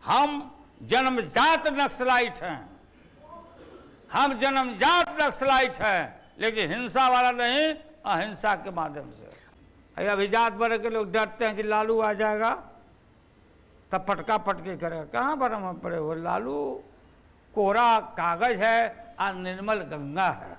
हम जन्मजात नक्सलाइट हैं, हम जन्मजात नक्सलाइट हैं, लेकिन हिंसा वाला नहीं, अहिंसा के माध्यम से। अभिजात वर्ग के लोग डरते हैं कि लालू आ जाएगा तब पटका पटकी करेगा। कहाँ भरम पड़े हो, लालू कोरा कागज है और निर्मल गंगा है,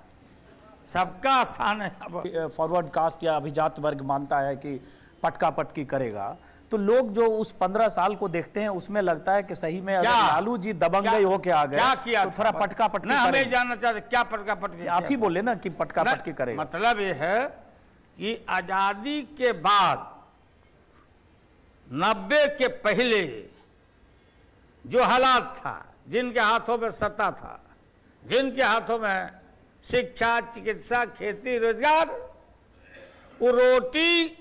सबका स्थान है। फॉरवर्ड कास्ट या अभिजात वर्ग मानता है कि पटका पटकी करेगा, तो लोग जो उस 15 साल को देखते हैं उसमें लगता है कि सही में अगर लालू जी दबंगई होके आ गए तो थोड़ा पटका पटकी हमें जानना चाहते क्या पटका पटकी। आप ही बोले ना कि पटका पटकी करेगा। मतलब ये है कि आजादी के बाद 90 के पहले जो हालात था, जिनके हाथों में सत्ता था, जिनके हाथों में शिक्षा, चिकित्सा, खेती, रोजगार, वो रोटी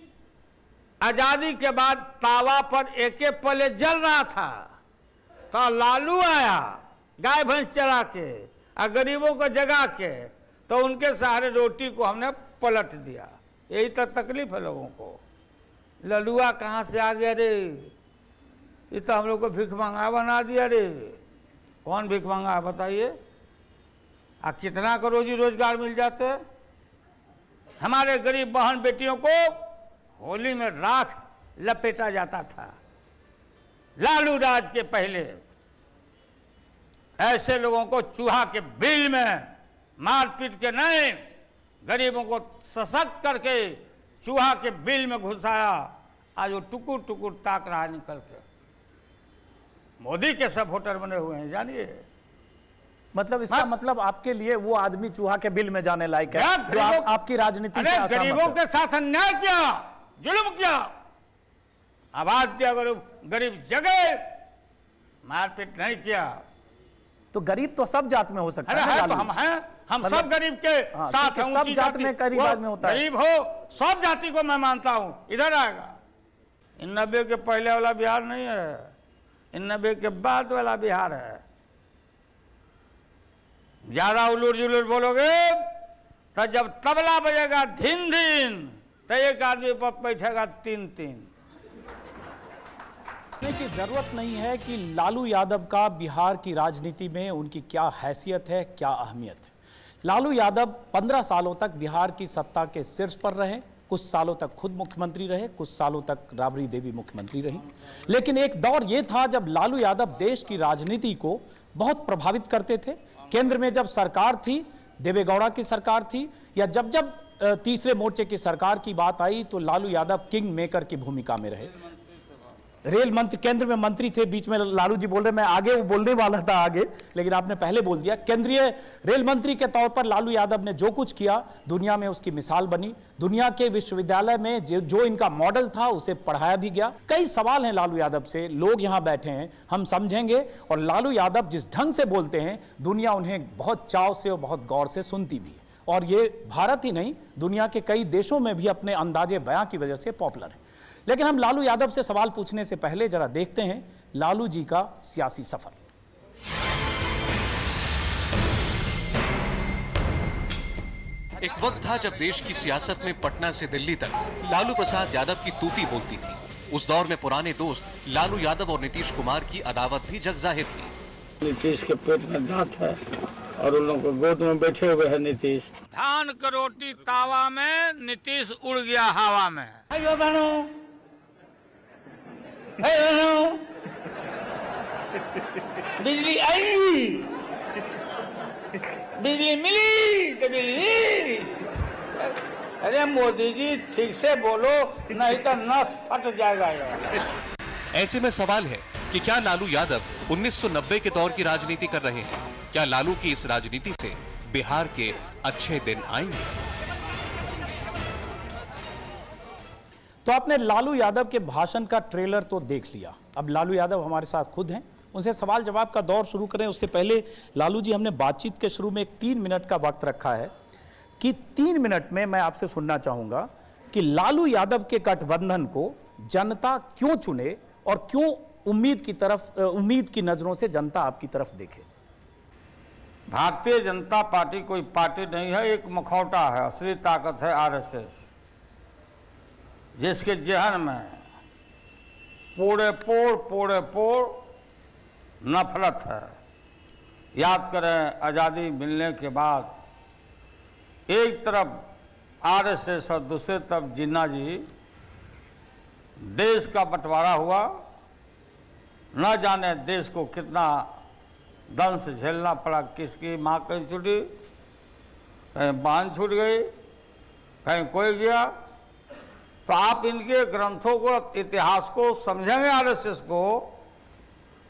आजादी के बाद तावा पर एक एक पले जल रहा था। तो लालू आया गाय भैंस चरा के और गरीबों को जगा के, तो उनके सहारे रोटी को हमने पलट दिया। यही तो तकलीफ है लोगों को। ललुआ कहाँ से आ गया रे, ये तो हम लोग को भीख मंगा बना दिया रे। कौन भीख मंगा है बताइए? आ कितना का रोजी रोजगार मिल जाते। हमारे गरीब बहन बेटियों को होली में राख लपेटा जाता था। लालू राज के पहले ऐसे लोगों को चूहा के बिल में मार पीट के नहीं, गरीबों को सशक्त करके चूहा के बिल में घुसाया। आज वो टुकुर टुकुर ताक रहा है निकल के। मोदी के सब वोटर बने हुए हैं, जानिए। मतलब इसका मतलब आपके लिए वो आदमी चूहा के बिल में जाने लायक है जो आपकी राजनीति से असहमत है। गरीबों के साथ अन्याय किया, जुल्म किया, आवाज दिया, गरीब जगह मारपीट नहीं किया। तो गरीब तो सब जात में हो सकता है। तो हम हैं, हम सब गरीब के साथ हैं। सब जात में गरीब आदमी होता है। गरीब हो सब जाति को मैं मानता हूं, इधर आएगा। इन 90 के पहले वाला बिहार नहीं है, इन 90 के बाद वाला बिहार है। ज्यादा उलूर जुलूर बोलोगे तो जब तबला बजेगा धीन धीन तो एक आदमी पर बैठेगा 3-3। की जरूरत नहीं है कि लालू यादव का बिहार की राजनीति में उनकी क्या हैसियत है, क्या अहमियत है। लालू यादव 15 सालों तक बिहार की सत्ता के शीर्ष पर रहे, कुछ सालों तक खुद मुख्यमंत्री रहे, कुछ सालों तक राबड़ी देवी मुख्यमंत्री रही। लेकिन एक दौर यह था जब लालू यादव देश की राजनीति को बहुत प्रभावित करते थे। केंद्र में जब सरकार थी, देवेगौड़ा की सरकार थी, या जब जब तीसरे मोर्चे की सरकार की बात आई तो लालू यादव किंग मेकर की भूमिका में रहे। रेल मंत्री, केंद्र में मंत्री थे। बीच में लालू जी बोल रहे, मैं आगे वो बोलने वाला था आगे, लेकिन आपने पहले बोल दिया। केंद्रीय रेल मंत्री के तौर पर लालू यादव ने जो कुछ किया दुनिया में उसकी मिसाल बनी। दुनिया के विश्वविद्यालय में जो इनका मॉडल था उसे पढ़ाया भी गया। कई सवाल हैं लालू यादव से, लोग यहाँ बैठे हैं, हम समझेंगे। और लालू यादव जिस ढंग से बोलते हैं दुनिया उन्हें बहुत चाव से और बहुत गौर से सुनती भी है। और ये भारत ही नहीं, दुनिया के कई देशों में भी अपने अंदाजे बयां की वजह से पॉपुलर है। लेकिन हम लालू यादव से सवाल पूछने से पहले जरा देखते हैं लालू जी का सियासी सफर। एक वक्त था जब देश की सियासत में पटना से दिल्ली तक लालू प्रसाद यादव की तूती बोलती थी। उस दौर में पुराने दोस्त लालू यादव और नीतीश कुमार की अदावत भी जग जाहिर थी। नीतीश के पेट में दांत है और उन लोगों को गोद में बैठे हुए हैं नीतीश। धान का रोटी तावा में, नीतीश उड़ गया हवा में। अयो बहनों, बिजली आई, बिजली मिली तो बिजली। अरे मोदी जी ठीक से बोलो, नहीं तो नस फट जाएगा यार। ऐसे में सवाल है कि क्या लालू यादव 1990 के दौर की राजनीति कर रहे हैं? क्या लालू की इस राजनीति से बिहार के अच्छे दिन आएंगे? तो आपने लालू यादव के भाषण का ट्रेलर तो देख लिया। अब लालू यादव हमारे साथ खुद हैं, उनसे सवाल जवाब का दौर शुरू करें। उससे पहले लालू जी, हमने बातचीत के शुरू में एक 3 मिनट का वक्त रखा है कि 3 मिनट में मैं आपसे सुनना चाहूंगा कि लालू यादव के गठबंधन को जनता क्यों चुने और क्यों उम्मीद की नजरों से जनता आपकी तरफ देखे। भारतीय जनता पार्टी कोई पार्टी नहीं है, एक मखौटा है, असली ताकत है आरएसएस, जिसके जहन में पोड़े पोड़ नफरत है। याद करें, आज़ादी मिलने के बाद एक तरफ आरएसएस और दूसरी तरफ जिन्ना जी, देश का बंटवारा हुआ, न जाने देश को कितना दंश झेलना पड़ा। किसकी माँ कहीं छूटी, कहीं बहन छूट गई, कहीं कोई गया। तो आप इनके ग्रंथों को, इतिहास को समझेंगे, आरएसएस को,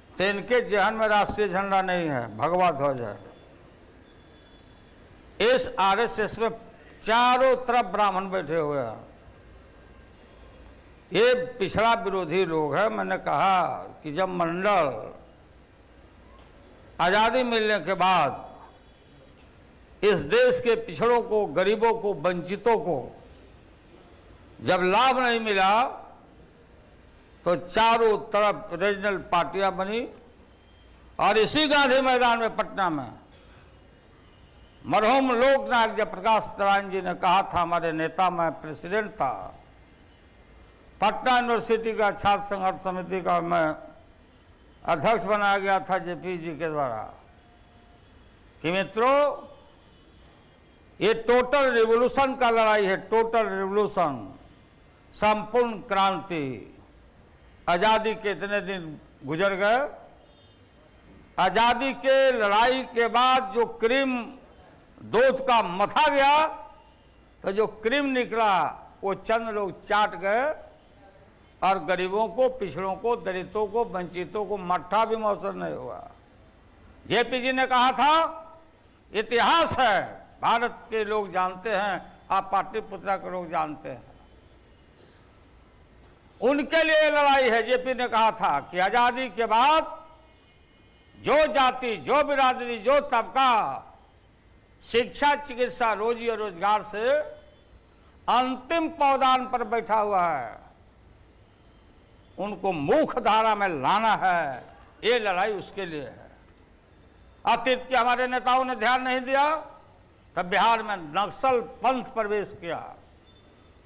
तो इनके जहन में राष्ट्रीय झंडा नहीं है, भगवा ध्वज है। इस आरएसएस में चारों तरफ ब्राह्मण बैठे हुए हैं। ये पिछड़ा विरोधी लोग हैं। मैंने कहा कि जब मंडल आजादी मिलने के बाद इस देश के पिछड़ों को, गरीबों को, वंचितों को जब लाभ नहीं मिला, तो चारों तरफ रीजनल पार्टियां बनी। और इसी गांधी मैदान में पटना में मरहूम लोकनायक जयप्रकाश नारायण जी ने कहा था, हमारे नेता, मैं प्रेसिडेंट था पटना यूनिवर्सिटी का छात्र संघर्ष समिति का, मैं अध्यक्ष बनाया गया था जेपी जी के द्वारा, कि मित्रों, ये टोटल रिवॉल्यूशन का लड़ाई है, टोटल रिवॉल्यूशन, संपूर्ण क्रांति। आज़ादी के इतने दिन गुजर गए, आज़ादी के लड़ाई के बाद जो क्रीम दूध का मथा गया, तो जो क्रीम निकला वो चंद लोग चाट गए, और गरीबों को, पिछड़ों को, दलितों को, वंचितों को मट्ठा भी मौसर नहीं हुआ। जेपी जी ने कहा था, इतिहास है, भारत के लोग जानते हैं, आप पाटलिपुत्रा के लोग जानते हैं। उनके लिए लड़ाई है। जेपी ने कहा था कि आजादी के बाद जो जाति, जो बिरादरी, जो तबका शिक्षा, चिकित्सा, रोजी और रोजगार से अंतिम पावदान पर बैठा हुआ है, उनको मुख्य धारा में लाना है। ये लड़ाई उसके लिए है। अतीत के हमारे नेताओं ने ध्यान नहीं दिया, तब बिहार में नक्सल पंथ प्रवेश किया,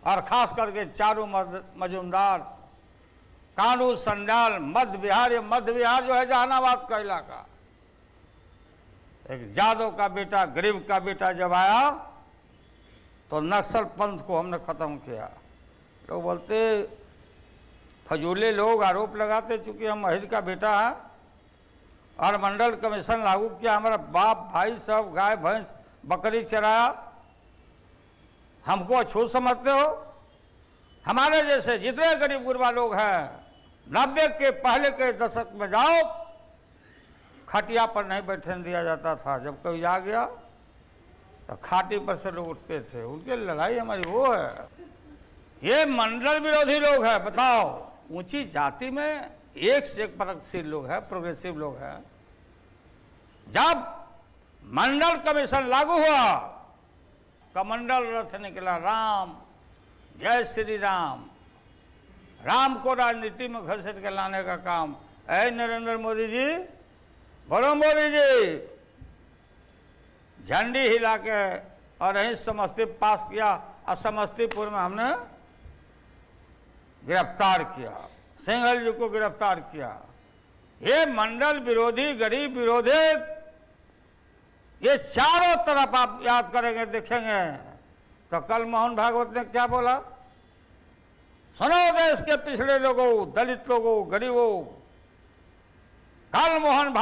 और खास करके चारू मजूमदार, कानू, संडाल, मध्य बिहार। ये मध्य बिहार जो है जहानाबाद का इलाका, एक जादव का बेटा, गरीब का बेटा जब आया, तो नक्सल पंथ को हमने खत्म किया। लोग बोलते, फजूले लोग आरोप लगाते, चूंकि हम महिद का बेटा है और मंडल कमीशन लागू किया, हमारा बाप भाई सब गाय भैंस बकरी चराया, हमको अछूत समझते हो? हमारे जैसे जितने गरीब गुरबा लोग हैं, 90 के पहले के दशक में जाओ, खटिया पर नहीं बैठने दिया जाता था। जब कोई आ गया तो खाटी पर से लोग उठते थे। उनकी लड़ाई हमारी वो है। ये मंडल विरोधी लोग हैं। बताओ, ऊंची जाति में एक से एक प्रगतिशील लोग हैं, प्रोग्रेसिव लोग हैं। जब मंडल कमीशन लागू हुआ, कमंडल रथ निकला, राम, जय श्री राम। राम को राजनीति में घसीट के लाने का काम। ऐ नरेंद्र मोदी जी, बोलो मोदी जी, झंडी हिला के और यहीं समस्तीपुर पास किया, और समस्तीपुर में हमने गिरफ्तार किया, सिंघल जी को गिरफ्तार किया। ये मंडल विरोधी, गरीब विरोधी, ये चारों तरफ आप याद करेंगे, देखेंगे, तो कल मोहन भागवत ने क्या बोला? सुनो देश के पिछड़े लोगों, दलित लोगों, गरीबों, कल मोहन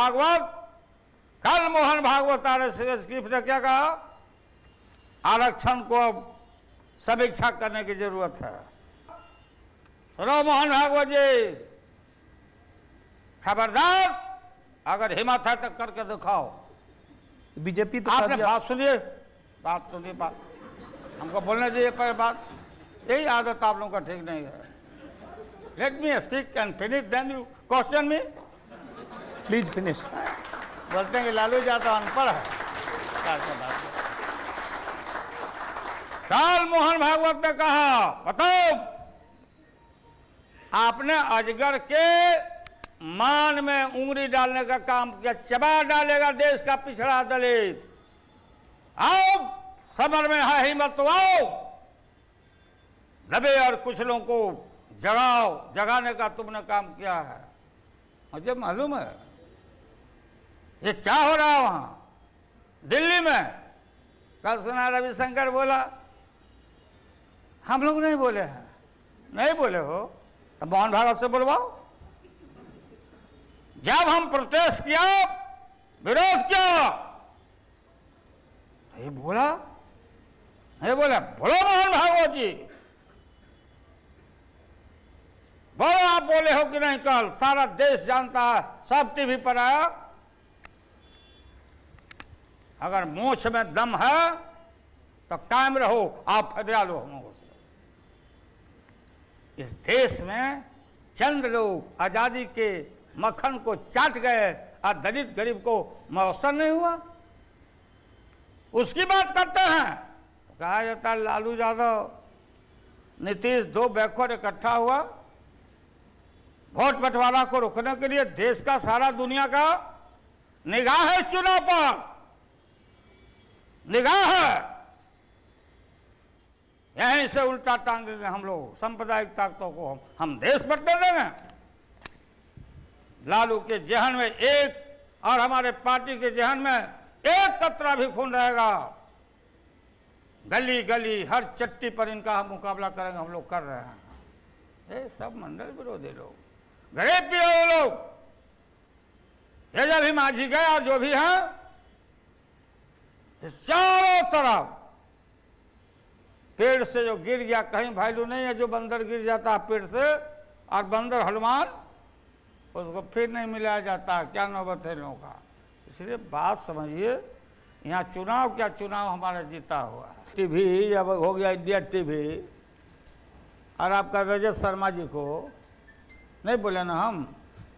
भागवत आरएसएस चीफ ने क्या कहा? आरक्षण को अब समीक्षा करने की जरूरत है। सुनो मोहन भागवत जी, खबरदार, अगर हिम्मत है तो करके दिखाओ। बीजेपी तो आपने बात सुनिए, बात हमको बोलने दीजिए पर बात। यही आदत आप लोगों का ठीक नहीं है। Let me speak and finish, then you question me. Please finish. बोलते हैं कि लालू यादव अनपढ़ है। कल मोहन भागवत ने कहा, बताओ, आपने अजगर के मान में उंगली डालने का काम किया, चबा डालेगा देश का पिछड़ा दलित। आओ, समर में है हिम्मत तो आओ, दबे और कुचलों को जगाओ। जगाने का तुमने काम किया है, मुझे मालूम है। ये क्या हो रहा है वहां दिल्ली में? कल सुना रविशंकर बोला, हम लोग नहीं बोले हैं। नहीं बोले हो तो मोहन भागवत से बोलवाओ। जब हम प्रोटेस्ट किया, विरोध किया, तो ये बोला नहीं बोले, बोलो मोहन भागवत जी, बोलो आप बोले हो कि नहीं? कल सारा देश जानता है, सब टीवी पर आया। अगर मूछ में दम है तो कायम रहो, आप फरिया लो हम लोगों से। इस देश में चंद लोग आजादी के मक्खन को चाट गए और दलित गरीब को मौसर नहीं हुआ, उसकी बात करते हैं। तो कहा जाता है लालू यादव नीतीश दो बैकवर्ड इकट्ठा हुआ, वोट बंटवारा को रोकने के लिए। देश का सारा दुनिया का निगाह है इस चुनाव पर, निगाह है। यहीं से उल्टा टांगेंगे हम लोग सांप्रदायिक ताकतों को, हम देश बदल देंगे। लालू के जहन में एक और हमारे पार्टी के जहन में एक कतरा भी खून रहेगा। गली गली हर चट्टी पर इनका हम मुकाबला करेंगे, हम लोग कर रहे हैं। ये सब मंडल विरोधी लोग, गरीब भी है वो लोग। ये जब भी माझी गए और जो भी हैं, इस चारों तरफ पेड़ से जो गिर गया, कहीं वैल्यू नहीं है। जो बंदर गिर जाता है पेड़ से, और बंदर हनुमान, उसको फिर नहीं मिलाया जाता। क्या नौबत है लोगों का। इसलिए बात समझिए, यहाँ चुनाव क्या चुनाव हमारा जीता हुआ है। टीवी अब हो गया इंडिया टीवी, और आपका रजत शर्मा जी को नहीं बोले ना हम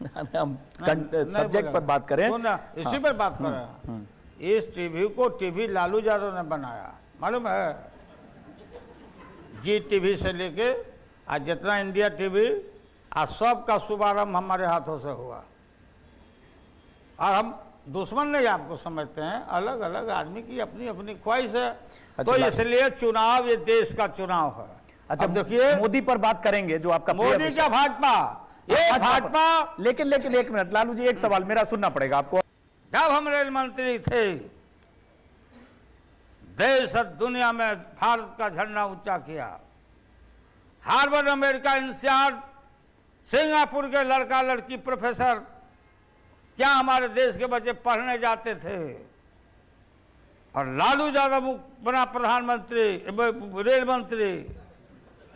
सब्जेक्ट पर बात करें, इसी पर बात कर रहे हैं। इस टीवी को टीवी लालू यादव ने बनाया, मालूम है? जी टीवी से लेके आज जितना इंडिया टीवी, आज सब का शुभारंभ हमारे हाथों से हुआ। और हम दुश्मन नहीं आपको समझते हैं, अलग अलग आदमी की अपनी अपनी ख्वाहिश है। तो इसलिए चुनाव ये देश का चुनाव है। अच्छा, देखिए मोदी पर बात करेंगे, जो आपका मोदी क्या भाजपा, ये भाजपा। लेकिन एक मिनट लालू जी, एक सवाल मेरा सुनना पड़ेगा आपको। जब हम रेल मंत्री थे, देश और दुनिया में भारत का झंडा ऊंचा किया। हार्वर्ड अमेरिका इंस्टीट्यूट, सिंगापुर के लड़का लड़की प्रोफेसर, क्या हमारे देश के बच्चे पढ़ने जाते थे। और लालू यादव बना प्रधानमंत्री, रेल मंत्री,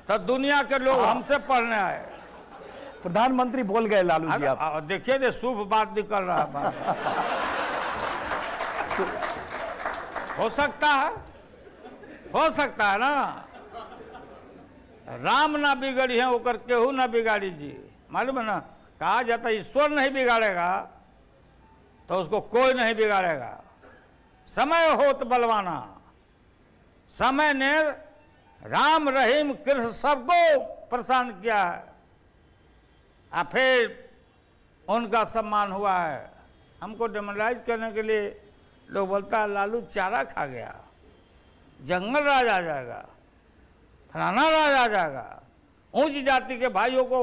तो दुनिया के लोग हमसे पढ़ने आए। प्रधानमंत्री बोल गए लालू जी आप। देखिए ना, शुभ बात निकल रहा है। हो सकता है, हो सकता है ना। राम ना बिगड़ी है होकर केहू ना बिगाड़ी जी, मालूम है ना। कहा जाता ईश्वर नहीं बिगाड़ेगा तो उसको कोई नहीं बिगाड़ेगा। समय हो तो बलवाना, समय ने राम रहीम कृष्ण सबको परेशान किया है, और फिर उनका सम्मान हुआ है। हमको डिमोरलाइज करने के लिए लोग बोलता है लालू चारा खा गया, जंगल राज आ जाएगा, फलाना राज आ जाएगा। ऊंच जाति के भाइयों को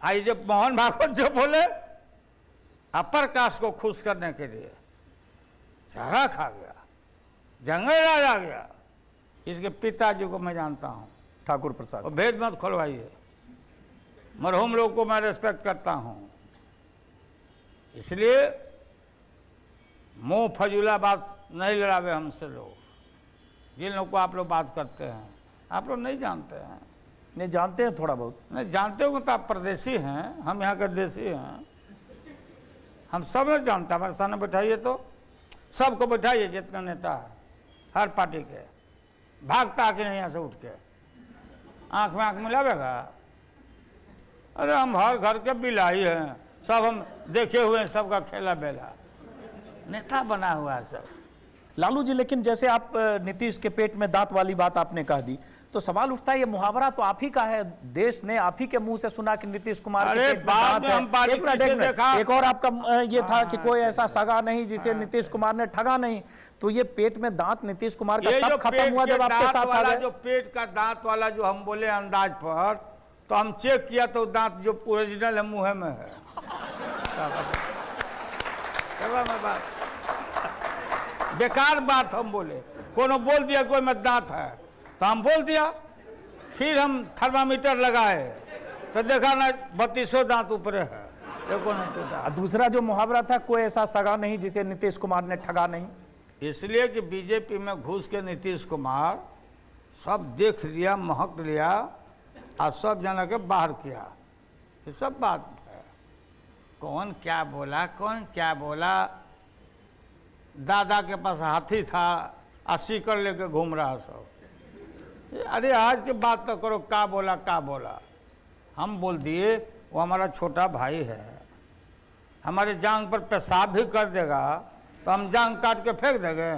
आई जब मोहन भागवत जो बोले अपर कास्ट को खुश करने के लिए, चारा खा गया, जंगल राज आ गया। इसके पिताजी को मैं जानता हूँ, ठाकुर प्रसाद। और भेद मत खोलवाइए, मरहूम लोग को मैं रिस्पेक्ट करता हूँ। इसलिए मुंह फजूला बात नहीं लड़ावे हमसे लोग। जिन लोग को आप लोग बात करते हैं, आप लोग नहीं जानते हैं। नहीं जानते हैं, थोड़ा बहुत नहीं जानते हो तो आप परदेसी हैं, हम यहाँ के देसी हैं। हम सब लोग जानते हैं। हमारे सामने बैठाइए तो सबको बैठाइए, जितना नेता है हर पार्टी के, भागता कि नहीं यहाँ से उठ के, आँख में आँख मिलावेगा। अरे हम हर घर के बिलाई हैं, सब हम देखे हुए हैं, सबका खेला बेला, नेता बना हुआ है सब। लालू जी, लेकिन जैसे आप नीतीश के पेट में दांत वाली बात आपने कह दी, तो सवाल उठता है ये मुहावरा तो आप ही का है, देश ने आप ही के मुंह से सुना कि नीतीश कुमार के पेट में दांत है। एक और आपका ये था कि कोई ऐसा सगा नहीं जिसे नीतीश कुमार ने ठगा नहीं। तो ये पेट में दांत नीतीश कुमार का तब खत्म हुआ जब आपके साथ आ गए। जो पेट का दांत वाला जो हम बोले अंदाज पर, तो हम चेक किया तो दांत जो ओरिजिनल है मुंह में है। सभा में बात, बेकार बात हम बोले। कोनो बोल दिया कोई में दांत है तो हम बोल दिया, फिर हम थर्मामीटर लगाए तो देखा ना 3200 दांत ऊपर है, देखो ना टूटा। दूसरा जो मुहावरा था, कोई ऐसा सगा नहीं जिसे नीतीश कुमार ने ठगा नहीं। इसलिए कि बीजेपी में घुस के नीतीश कुमार सब देख लिया, महक लिया और सब जना के बाहर किया। ये सब बात है। कौन क्या बोला, कौन क्या बोला। दादा के पास हाथी था और सीकर लेके घूम रहा सब। अरे आज की बात तो करो, क्या बोला क्या बोला। हम बोल दिए वो हमारा छोटा भाई है, हमारे जांग पर पेशाब भी कर देगा तो हम जांग काट के फेंक देंगे।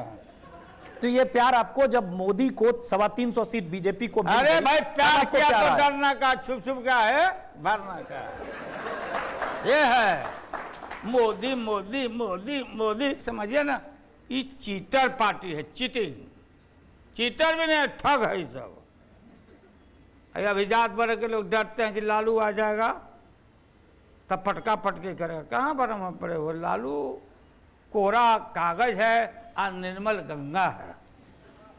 तो ये प्यार आपको जब मोदी को 325 सीट बीजेपी को मिल अरे गई, भाई प्यार आपको किया प्यार तो आया? डरना का, छुप छुप क्या है, भरना का। ये है मोदी मोदी मोदी मोदी, समझिए ना। ये चीटर पार्टी है, चीटिंग। चीटर भी नहीं, ठग है ये सब। अभिजात वर्ग के लोग डरते हैं कि लालू आ जाएगा तब पटका पटके करेगा। कहाँ पर हम पड़े हो, लालू कोरा कागज है और निर्मल गंगा है,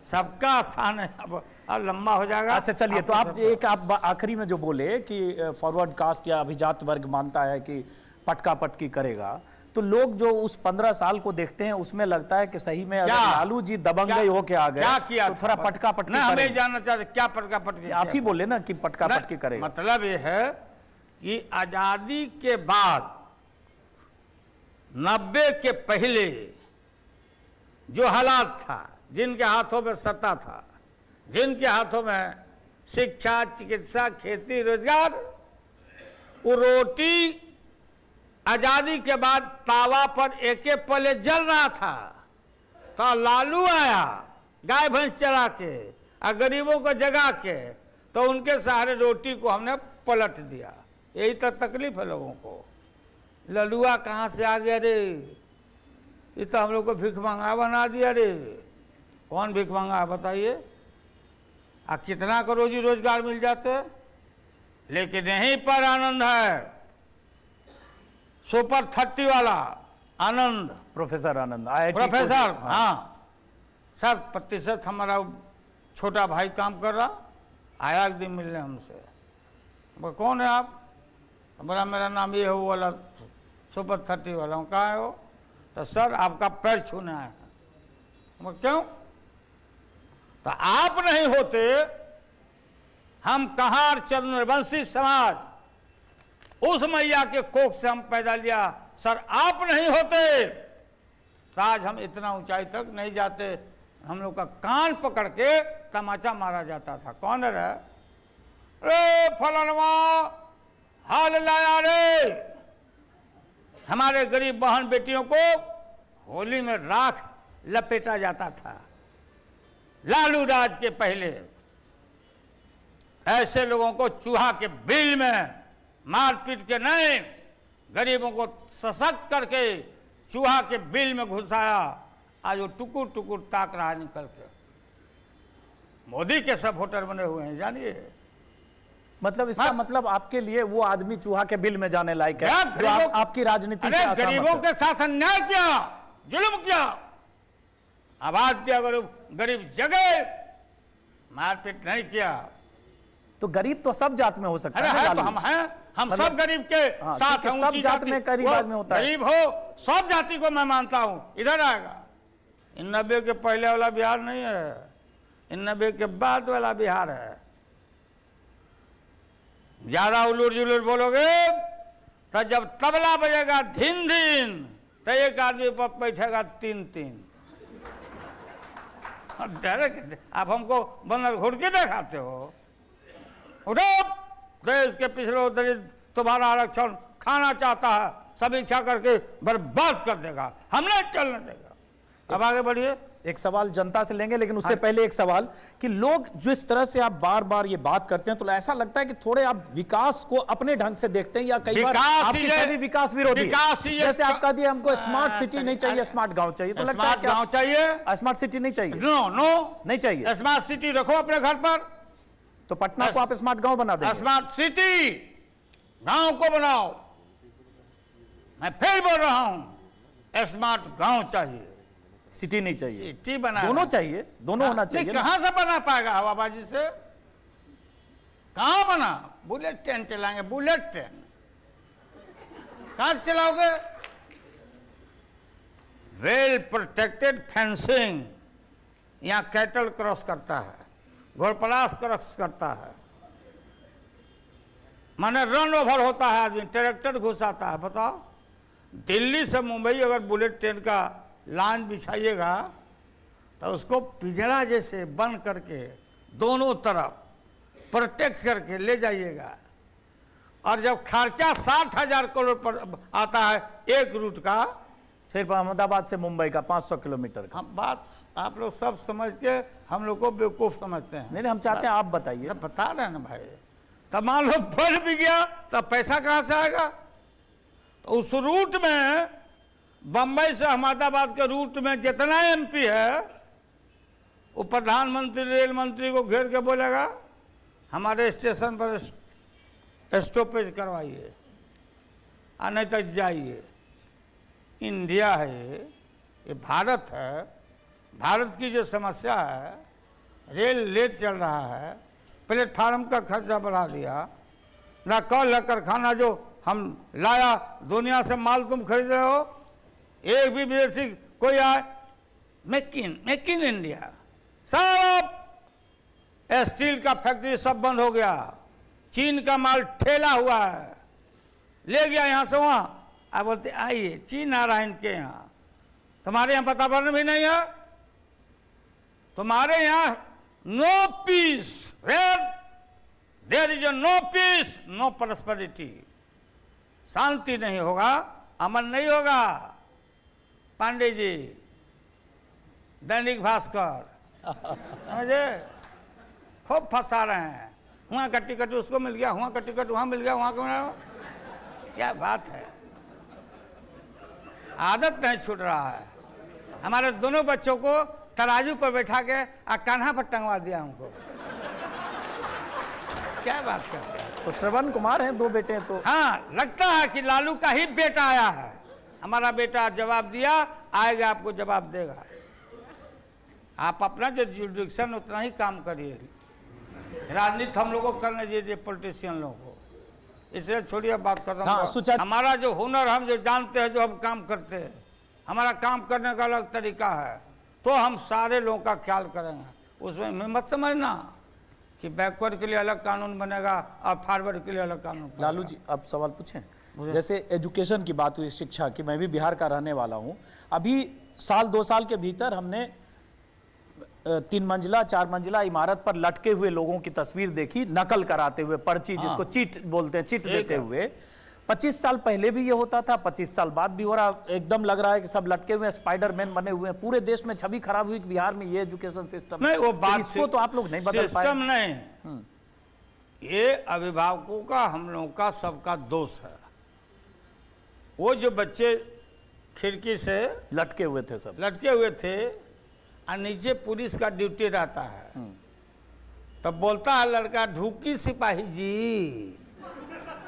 सबका आसान है। अब लंबा हो जाएगा। अच्छा चलिए, तो आप एक आप आखिरी में जो बोले कि फॉरवर्ड कास्ट या अभिजात वर्ग मानता है कि पटका पटकी करेगा, तो लोग जो उस 15 साल को देखते हैं उसमें लगता है कि सही में अगर लालू जी दबंगई होके आ गए तो थोड़ा पटका पटकी हमें जानना चाहते क्या पटका पटकी। आप ही बोले ना कि पटका पटकी करेगा। मतलब ये है कि आजादी के बाद 90 के पहले जो हालात था, जिनके हाथों में सत्ता था, जिनके हाथों में शिक्षा, चिकित्सा, खेती, रोजगार, वो रोटी आजादी के बाद तावा पर एक एक पले जल रहा था। तो लालू आया गाय भैंस चला के और गरीबों को जगा के, तो उनके सहारे रोटी को हमने पलट दिया। यही तो तकलीफ है लोगों को। ललुआ कहाँ से आ गया रे, ये तो हम लोग को भीख मंगा बना दिया रे। कौन भीख मंगा है बताइए। आ कितना का रोजी रोजगार मिल जाते, लेकिन यहीं पर आनंद है। सुपर 30 वाला आनंद, प्रोफेसर आनंद, IIT प्रोफेसर, हाँ 100% हमारा छोटा भाई काम कर रहा, आया एक दिन मिलने हमसे। कौन है आप? बोला मेरा नाम ये है, वो वाला सुपर 30 वाला हूँ। कहाँ है वो? तो सर आपका पैर छूने आए हैं। क्यों? तो आप नहीं होते हम कहार चंद्रवंशी समाज, उस मैया के कोख से हम पैदा लिया। सर आप नहीं होते तो आज हम इतना ऊंचाई तक नहीं जाते। हम लोग का कान पकड़ के तमाचा मारा जाता था। कौन है रे? रे फलनवा हाल लाया रे। हमारे गरीब बहन बेटियों को होली में राख लपेटा जाता था। लालू राज के पहले ऐसे लोगों को चूहा के बिल में मार पीट के नहीं, गरीबों को सशक्त करके चूहा के बिल में घुसाया। आज वो टुकुर टुकुर ताक रहा निकल के। मोदी के सब वोटर बने हुए हैं, जानिए। मतलब इसका मतलब आपके लिए वो आदमी चूहा के बिल में जाने लायक है जो आपकी राजनीति से असहमत है। गरीबों के साथ अन्याय किया, जुल्म किया, आवाज दिया, गरीब जगे, मारपीट नहीं किया। तो गरीब तो सब जात में हो सकता है। तो हम हैं, हम सब गरीब के साथ हैं। सब जात में गरीब आदमी होता है। गरीब हो, सब जाति को मैं मानता हूं। इधर आएगा। इन 90 के पहले वाला बिहार नहीं है, इन 90 के बाद वाला बिहार है। ज्यादा उलूर जुलूर बोलोगे तो जब तबला बजेगा धीन धीन तो एक आदमी पर बैठेगा 3-3। आप हमको बंदर घुड़ के दिखाते हो। उठो, देश के पिछड़े दलित तुम्हारा आरक्षण खाना चाहता है, समीक्षा करके बर्बाद कर देगा, हम नहीं चलने देगा। अब आगे बढ़िए। एक सवाल जनता से लेंगे, लेकिन उससे पहले एक सवाल कि लोग जिस तरह से आप बार बार ये बात करते हैं तो ऐसा लगता है कि थोड़े आप विकास को अपने ढंग से देखते हैं, या कई बार आपकी छवि विकास विरोधी है। जैसे आप कह दिए हमको स्मार्ट सिटी नहीं चाहिए, स्मार्ट गांव चाहिए, तो लगता है गांव चाहिए, स्मार्ट सिटी नहीं चाहिए। नो नहीं चाहिए। स्मार्ट सिटी रखो अपने घर पर, तो पटना को आप स्मार्ट गांव बना देंगे। स्मार्ट सिटी गांव को बनाओ। मैं फिर बोल रहा हूं, स्मार्ट गांव चाहिए, सिटी नहीं चाहिए, सिटी बना दोनों चाहिए, दोनों होना चाहिए ना। कहां से बना पाएगा हवाबाजी से? कहां बना? बुलेट ट्रेन चलाएंगे, बुलेट ट्रेन कहां से चलाओगे? वेल प्रोटेक्टेड फेंसिंग, यहां कैटल क्रॉस करता है, घोड़पलास क्रॉस करता है, माने रन ओवर होता है, आदमी ट्रैक्टर घुसाता है। बताओ, दिल्ली से मुंबई अगर बुलेट ट्रेन का लाइन बिछाइएगा तो उसको पिंजड़ा जैसे बंद करके दोनों तरफ प्रोटेक्ट करके ले जाइएगा। और जब खर्चा 60,000 करोड़ पर आता है एक रूट का, सिर्फ अहमदाबाद से मुंबई का 500 किलोमीटर का। हम बात आप लोग सब समझ के हम लोग को बेवकूफ समझते हैं। नहीं, हम चाहते हैं आप बताइए। बता रहे हैं ना भाई, तब मान लो बन भी गया तब पैसा कहां से आएगा? तो उस रूट में, बंबई से अहमदाबाद के रूट में जितना एमपी है, वो प्रधानमंत्री रेल मंत्री को घेर के बोलेगा हमारे स्टेशन पर स्टॉपेज करवाइए, और नहीं तो जाइए। इंडिया है ये, भारत है, भारत की जो समस्या है, रेल लेट चल रहा है, प्लेटफार्म का खर्चा बढ़ा दिया, ना कल है कारखाना जो हम लाया दुनिया से माल तुम खरीद रहे हो, एक भी विदेशी कोई आए, मेक इन इंडिया, सब स्टील का फैक्ट्री सब बंद हो गया, चीन का माल ठेला हुआ है, ले गया यहां से वहां। अब बोलते आइए चीन आ रहा है इनके यहाँ, तुम्हारे यहाँ वातावरण भी नहीं है, तुम्हारे यहाँ no peace, there is no peace no prosperity, शांति नहीं होगा, अमन नहीं होगा। पांडे जी, दैनिक भास्कर समझे, खूब फंसा रहे हैं, वहां का टिकट उसको मिल गया, वहां का टिकट वहां मिल गया, वहां का, क्या बात है। आदत नहीं छूट रहा है। हमारे दोनों बच्चों को तराजू पर बैठा के कान्हा पर टंगवा दिया हमको, क्या बात करते हैं। तो श्रवण कुमार हैं, दो बेटे हैं, तो हाँ, लगता है कि लालू का ही बेटा आया है। हमारा बेटा जवाब दिया, आएगा आपको जवाब देगा। आप अपना जो जुडिक्शन उतना ही काम करिए, राजनीति हम लोगों को करने दीजिए, पॉलिटिशियन लोगों को, इसलिए छोड़िए बात खत्म। हाँ, हमारा जो हुनर, हम जो जानते हैं, जो हम काम करते हैं, हमारा काम करने का अलग तरीका है, तो हम सारे लोगों का ख्याल करेंगे। उसमें मत समझना कि बैकवर्ड के लिए अलग कानून बनेगा और फॉरवर्ड के लिए अलग कानून बनेगा। लालू जी, अब सवाल पूछें। जैसे एजुकेशन की बात हुई, शिक्षा की, मैं भी बिहार का रहने वाला हूँ। अभी साल 2 साल के भीतर हमने 3 मंजिला 4 मंजिला इमारत पर लटके हुए लोगों की तस्वीर देखी, नकल कराते हुए, पर्ची जिसको चीट बोलते हैं, चीट देते हुए। 25 साल पहले भी ये होता था, 25 साल बाद भी हो रहा। एकदम लग रहा है कि सब लटके हुए स्पाइडरमैन बने हुए हैं। पूरे देश में छवि खराब हुई कि बिहार में ये एजुकेशन सिस्टम नहीं, वो बात इसको तो आप लोग नहीं बदल पाए। सिस्टम नहीं, ये अभिभावकों का, हम लोगों का, सबका दोष है। वो जो बच्चे खिड़की से लटके हुए थे, सब लटके हुए थे, और नीचे पुलिस का ड्यूटी रहता है, तब बोलता है लड़का, ढूकी सिपाही जी,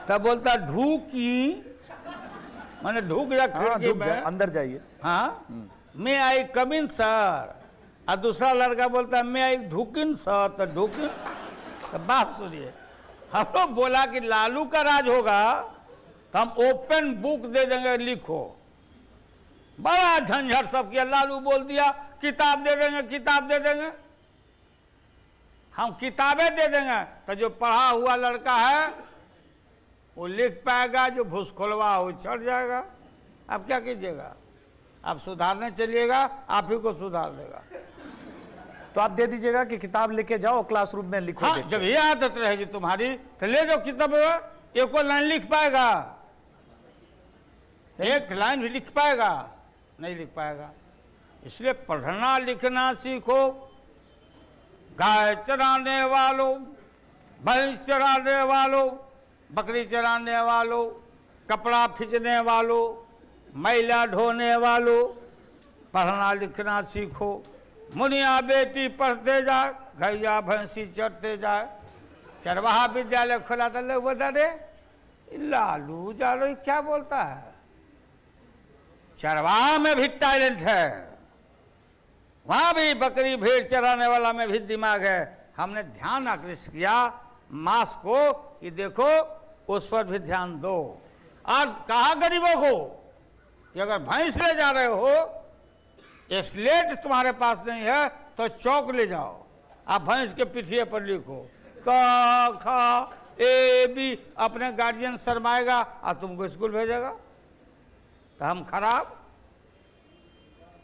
तब बोलता ढूकी, माने ढूक जा खिड़की में, अंदर जाइए। हाँ, मैं आई कम इन सर, और दूसरा लड़का बोलता है मैं आई ढूकिन सर, तो ढूकिन। तो बात सुनिए, हम लोग बोला कि लालू का राज होगा तो हम ओपन बुक दे देंगे, लिखो। बड़ा झंझट सब किया, लालू बोल दिया किताब दे देंगे, किताब दे देंगे। हम किताबें दे देंगे तो जो पढ़ा हुआ लड़का है वो लिख पाएगा, जो भूसखोलवा वो चढ़ जाएगा। अब क्या कीजिएगा, आप सुधारने चलिएगा, आप ही को सुधार देगा। तो आप दे दीजिएगा कि किताब लेके जाओ, क्लासरूम में लिखो। हाँ, जब ये आदत रहेगी तुम्हारी तो ले जाओ किताब, एक लाइन लिख पाएगा, एक लाइन भी लिख पाएगा? नहीं लिख पाएगा। इसलिए पढ़ना लिखना सीखो। गाय चराने वालों, भैंस चराने वालों, बकरी चराने वालों, कपड़ा खींचने वालों, मैला ढोने वालों, पढ़ना लिखना सीखो। मुनिया बेटी पढ़ते जाए, गैया भैंसी चरते जाए। चरवाहा विद्यालय खोला था, लोग बता रहे लालू जालो क्या बोलता है, चरवाहा में भी टैलेंट है, वहां भी बकरी भेड़ चराने वाला में भी दिमाग है। हमने ध्यान आकृष्ट किया मास को कि देखो उस पर भी ध्यान दो। और कहा गरीबों को कि अगर भैंस ले जा रहे हो, स्लेट तुम्हारे पास नहीं है तो चौक ले जाओ, आप भैंस के पिठिए पर लिखो क ख ए बी, अपने गार्जियन शर्माएगा और तुमको स्कूल भेजेगा, तो हम खराब,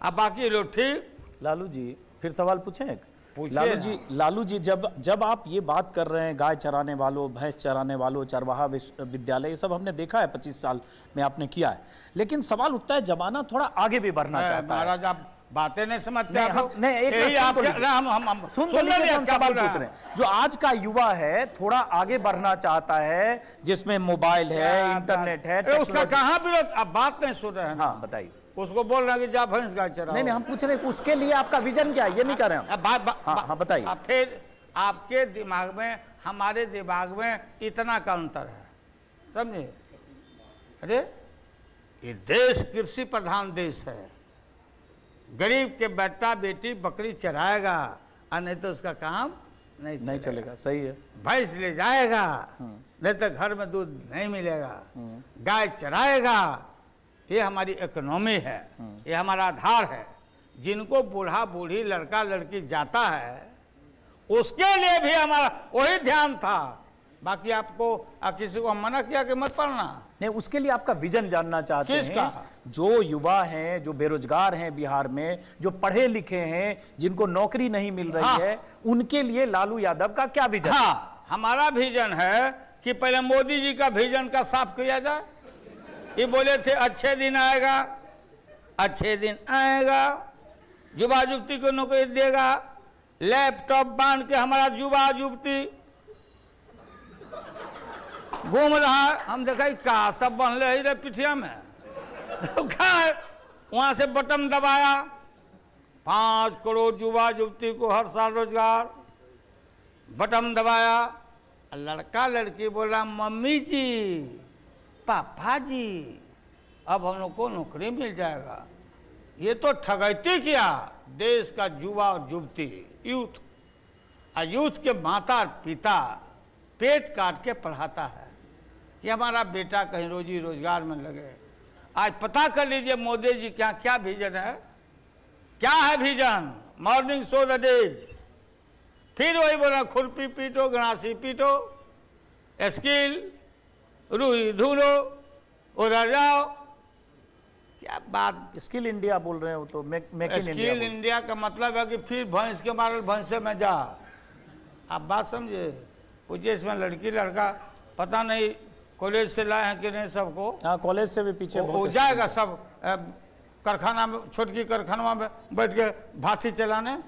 अब बाकी लोग ठीक। लालू जी फिर सवाल पूछें एक? पूछिए। लालू जी जब आप ये बात कर रहे हैं गाय चराने वालों, भैंस चराने वालों, चरवाहा विद्यालय, ये सब हमने देखा है 25 साल में आपने किया है, लेकिन सवाल उठता है जमाना थोड़ा आगे भी बढ़ना चाहता है। महाराज आप बातें नहीं समझते, नहीं, आप हम नहीं, एक यही बात आप सुन तो लीजिए। हम सुन तो लीजिए, हम सवाल पूछ रहे हैं। जो आज का युवा है थोड़ा आगे बढ़ना चाहता है, जिसमें मोबाइल है, इंटरनेट है, उसका टेक्नोलॉजी- कहाँ विरोध, आप बात नहीं सुन रहे हैं। हाँ बताइए। उसको बोल रहे हैं कि जा भैंस गाय चराओ। नहीं हम पूछ रहे हैं उसके लिए आपका विजन क्या है, ये नहीं कर रहे हैं हम। हाँ बताइए। फिर आपके दिमाग में हमारे दिमाग में इतना का अंतर है, समझे? अरे ये देश कृषि प्रधान देश है, गरीब के बेटा बेटी बकरी चराएगा और नहीं तो उसका काम नहीं चलेगा। सही है। भैंस ले जाएगा नहीं तो घर में दूध नहीं मिलेगा, गाय चराएगा, ये हमारी इकोनॉमी है, ये हमारा आधार है। जिनको बूढ़ा बूढ़ी लड़का लड़की जाता है उसके लिए भी हमारा वही ध्यान था। बाकी आपको किसी को मना किया कि मत पढ़ना नहीं, उसके लिए आपका विजन जानना चाहते किसका? हैं। जो युवा हैं, जो बेरोजगार हैं बिहार में, जो पढ़े लिखे हैं, जिनको नौकरी नहीं मिल रही हाँ। है, उनके लिए लालू यादव का क्या विजन? हाँ, हमारा विजन है कि पहले मोदी जी का विजन का साफ किया जाए। ये बोले थे अच्छे दिन आएगा, अच्छे दिन आएगा, युवा युवती को नौकरी देगा, लैपटॉप बांध के हमारा युवा युवती घूम रहा है। हम देखा का सब बनले ही रे पिठिया में तो वहां से बटन दबाया, 5 करोड़ युवा युवती को हर साल रोजगार, बटन दबाया, लड़का लड़की बोला मम्मी जी पापा जी अब हम लोग को नौकरी मिल जाएगा। ये तो ठगैती किया देश का युवा और युवती, यूथ, और यूथ के माता और पिता पेट काट के पढ़ाता है। ये हमारा बेटा कहीं रोजी रोजगार में लगे। आज पता कर लीजिए मोदी जी क्या क्या विजन है, क्या है vision. Morning show the days, फिर वही बोला खुरपी पीटो, गणासी पीटो, स्किल रूही ढूंढो, उधर जाओ। क्या बात, स्किल इंडिया बोल रहे हो तो make in India. Skill India का मतलब है कि फिर भैंस के मारल भैंसे में जा। आप बात समझे? पूछिए इसमें लड़की लड़का पता नहीं कॉलेज से लाए हैं कि नहीं सबको। हाँ कॉलेज से भी पीछे हो जाएगा सब कारखाना में, छोटकी कारखाना में बैठ के भाती चलाने,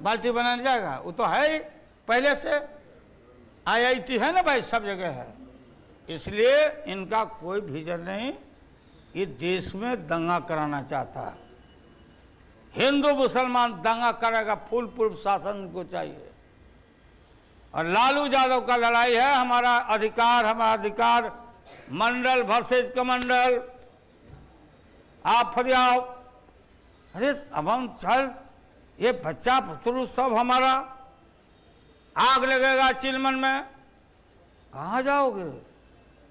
बाल्टी बनाने जाएगा। वो तो है ही पहले से, IIT है ना भाई, सब जगह है। इसलिए इनका कोई विजन नहीं, ये देश में दंगा कराना चाहता है। हिंदू मुसलमान दंगा करेगा, फुल प्रूफ शासन को चाहिए। और लालू यादव का लड़ाई है हमारा अधिकार, मंडल वर्सेज कमंडल। आप फरियाओ, अरे अब हम चल, ये बच्चा पुत्रु सब हमारा, आग लगेगा चिलमन में, कहाँ जाओगे,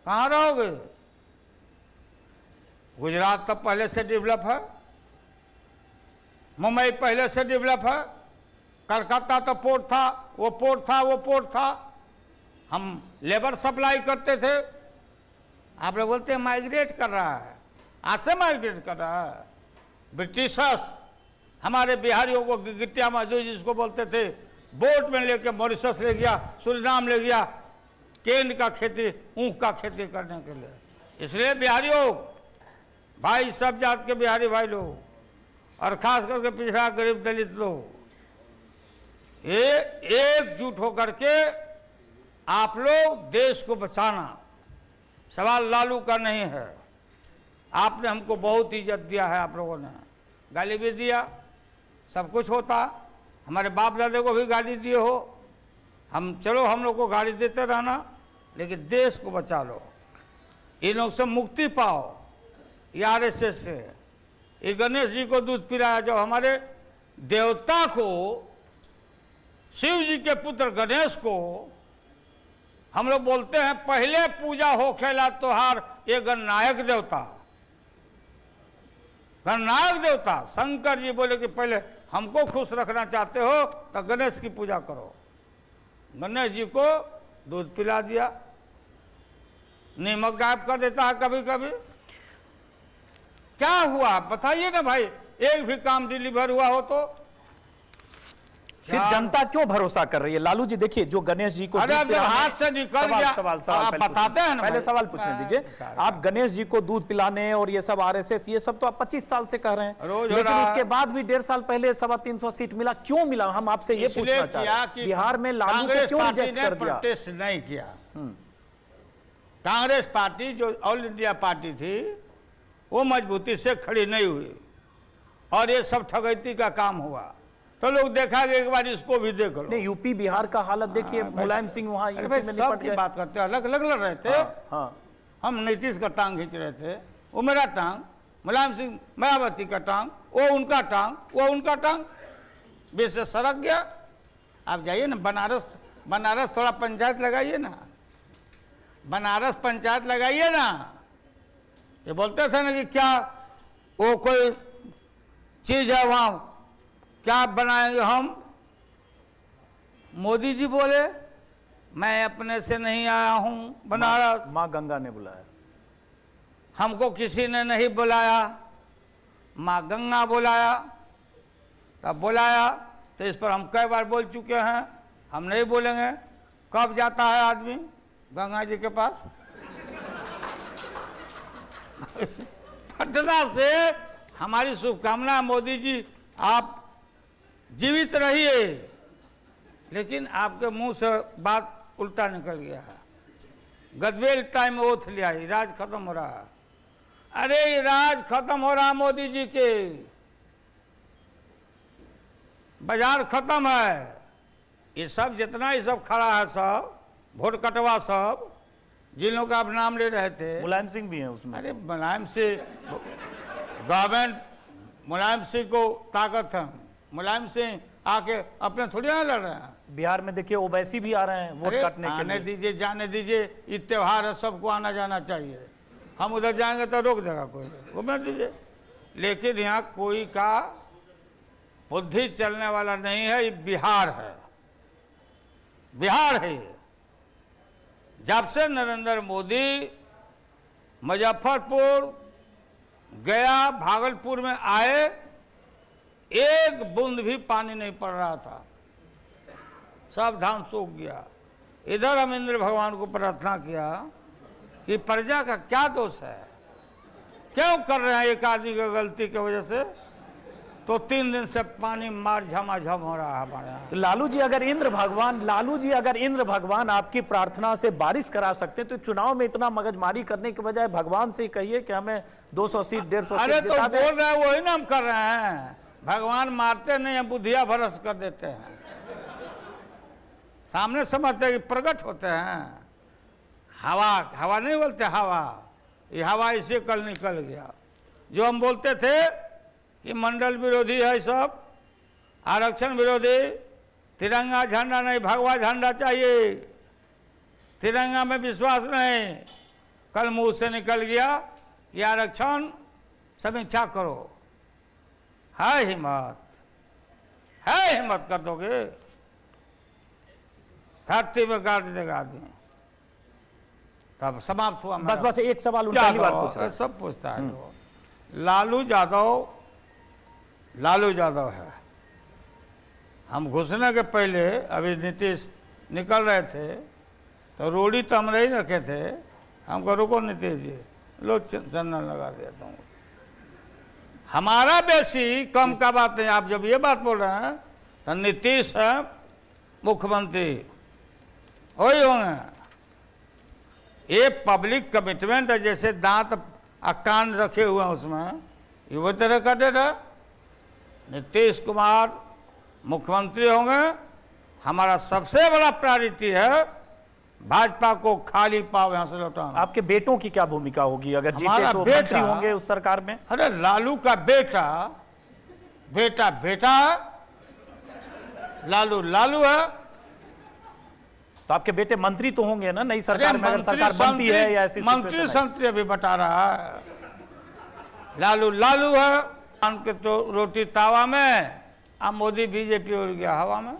कहाँ रहोगे? गुजरात तो पहले से डेवलप है, मुंबई पहले से डेवलप है, कलकत्ता तो पोर्ट था, वो पोर्ट था। हम लेबर सप्लाई करते थे, आप लोग बोलते हैं माइग्रेट कर रहा है, आज से माइग्रेट कर रहा है। ब्रिटिशर्स हमारे बिहारियों को गिट्टिया मजदूर जिसको बोलते थे, बोट में लेके मॉरिशस ले गया, सुरीनाम ले गया, केन का खेती, ऊख का खेती करने के लिए। इसलिए बिहारियों भाई, सब जात के बिहारी भाई लोग, और खास करके पिछड़ा गरीब दलित लोग, ये एकजुट होकर के आप लोग देश को बचाना। सवाल लालू का नहीं है। आपने हमको बहुत इज्जत दिया है, आप लोगों ने गाली भी दिया, सब कुछ होता, हमारे बाप दादे को भी गाली दिए हो, हम चलो हम लोग को गाली देते रहना, लेकिन देश को बचा लो, इन लोग से मुक्ति पाओ। ये आरएसएस से। ये गणेश जी को दूध पिलाया, जब हमारे देवता को, शिव जी के पुत्र गणेश को हम लोग बोलते हैं पहले पूजा हो खेला त्योहार, ये गणनायक देवता, गणनायक देवता शंकर जी बोले कि पहले हमको खुश रखना चाहते हो तो गणेश की पूजा करो। गणेश जी को दूध पिला दिया, नमक गायब कर देता है कभी कभी। क्या हुआ बताइए ना भाई, एक भी काम डिलीवर हुआ हो तो? फिर जनता क्यों भरोसा कर रही है? लालू जी देखिए, जो गणेश जी को अरे अब जब हाथ से निकल गया, आप बताते हैं ना, पहले सवाल पूछने दीजिए। आप गणेश जी को दूध पिलाने और ये सब आरएसएस, ये सब तो आप 25 साल से कह रहे हैं, लेकिन उसके बाद भी 1.5 साल पहले 325 सीट मिला, क्यों मिला? हम आपसे ये पूछना चाह रहे हैं, बिहार में लालू को क्यों रिजेक्ट कर दिया? प्रोटेस्ट नहीं किया। कांग्रेस पार्टी जो ऑल इंडिया पार्टी थी वो मजबूती से खड़ी नहीं हुई और ये सब ठगैती का काम हुआ। तो लोग देखा कि एक बार इसको भी देख लो। नहीं, यूपी बिहार का हालत देखिए, मुलायम सिंह वहां यूपी में निपट गए। बात करते हैं, अलग अलग लड़ रहे थे। हाँ। हम नीतीश का टांग खींच रहे थे, वो मेरा टांग, मुलायम सिंह मायावती का टांग, वो उनका टांग, वो उनका टांग, बीच से सड़क गया। आप जाइए ना बनारस, बनारस थोड़ा पंचायत लगाइए ना, बनारस पंचायत लगाइए ना। ये बोलते थे ना कि क्या वो कोई चीज है वहां, क्या बनाएंगे हम? मोदी जी बोले मैं अपने से नहीं आया हूं बनारस, माँ गंगा ने बुलाया, हमको किसी ने नहीं बुलाया, माँ गंगा बुलाया। तब बुलाया तो इस पर हम कई बार बोल चुके हैं, हम नहीं बोलेंगे। कब जाता है आदमी गंगा जी के पास? पटना से हमारी शुभकामना, मोदी जी आप जीवित रहिए, लेकिन आपके मुंह से बात उल्टा निकल गया है। गदबेल टाइम ओथ लिया, राज खत्म हो रहा है। अरे ये राज खत्म हो रहा मोदी जी के, बाजार खत्म है। ये सब जितना ये सब खड़ा है, सब वोट कटवा, सब जिन लोगों का आप नाम ले रहे थे, मुलायम सिंह भी हैं उसमें। अरे मुलायम सिंह, गवर्नमेंट मुलायम सिंह को ताकत है, मुलायम सिंह आके अपने थोड़ी ना लड़ रहे हैं। बिहार में देखिए ओवैसी भी आ रहे हैं वोट काटने के लिए। आने दीजिए, जाने दीजिए, ये त्योहार है, सबको आना जाना चाहिए। हम उधर जाएंगे तो रोक देगा कोई, घूमने दीजिए। लेकिन यहाँ कोई का बुद्धि चलने वाला नहीं है। ये बिहार है, बिहार है। जब से नरेंद्र मोदी मुजफ्फरपुर, गया, भागलपुर में आए, एक बूंद भी पानी नहीं पड़ रहा था, सब धान सूख गया। इधर हम इंद्र भगवान को प्रार्थना किया कि प्रजा का क्या दोष है, क्यों कर रहे हैं एक आदमी की गलती की वजह से, तो 3 दिन से पानी मार झमाझम हो रहा है हमारे यहाँ। तो लालू जी अगर इंद्र भगवान आपकी प्रार्थना से बारिश करा सकते हैं, तो चुनाव में इतना मगजमारी करने के बजाय भगवान से कहिए कि हमें 200 सीट 150 सीट अरे तो जिता दें। बोल रहे हैं, वही ना हम कर रहे हैं। भगवान मारते नहीं हैं, बुद्धिया भरस कर देते हैं। सामने समझते हैं कि प्रकट होते हैं। हवा, हवा नहीं बोलते, हवा, ये हवा इसे कल निकल गया। जो हम बोलते थे कि मंडल विरोधी है सब, आरक्षण विरोधी, तिरंगा झंडा नहीं, भगवा झंडा चाहिए, तिरंगा में विश्वास नहीं, कल मुंह से निकल गया कि आरक्षण समीक्षा करो। है हिम्मत, है हिम्मत कर दोगे, धरती में गाड़ देगा आदमी। तब समाप्त हुआ। बस एक सवाल पहली बार पूछ रहा है, सब पूछता है। लालू यादव है। हम घुसने के पहले, अभी नीतीश निकल रहे थे तो रोड़ी तो हम नहीं रखे थे, हमको रुको नीतीश जी, लो चंदन लगा दिया तुम। हमारा बेसी कम का बात नहीं। आप जब ये बात बोल रहे हैं तो नीतीश है मुख्यमंत्री, वही होंगे। ये पब्लिक कमिटमेंट है, जैसे दांत कान रखे हुए हैं उसमें, ये वो तरह का डेट है। नीतीश कुमार मुख्यमंत्री होंगे। हमारा सबसे बड़ा प्रायोरिटी है भाजपा को खाली पाव यहां से लौटाना। आपके बेटों की क्या भूमिका होगी अगर जीते हमारा तो बेटा- मंत्री होंगे उस सरकार में? अरे लालू का बेटा बेटा बेटा है, लालू लालू है। तो आपके बेटे मंत्री तो होंगे ना नई सरकार में, अगर सरकार बनती है या ऐसी मंत्री सिचुएशन है? संतरी अभी बता रहा है। लालू लालू है, आम के तो रोटी तावा में, अब मोदी बीजेपी उड़ गया हवा में।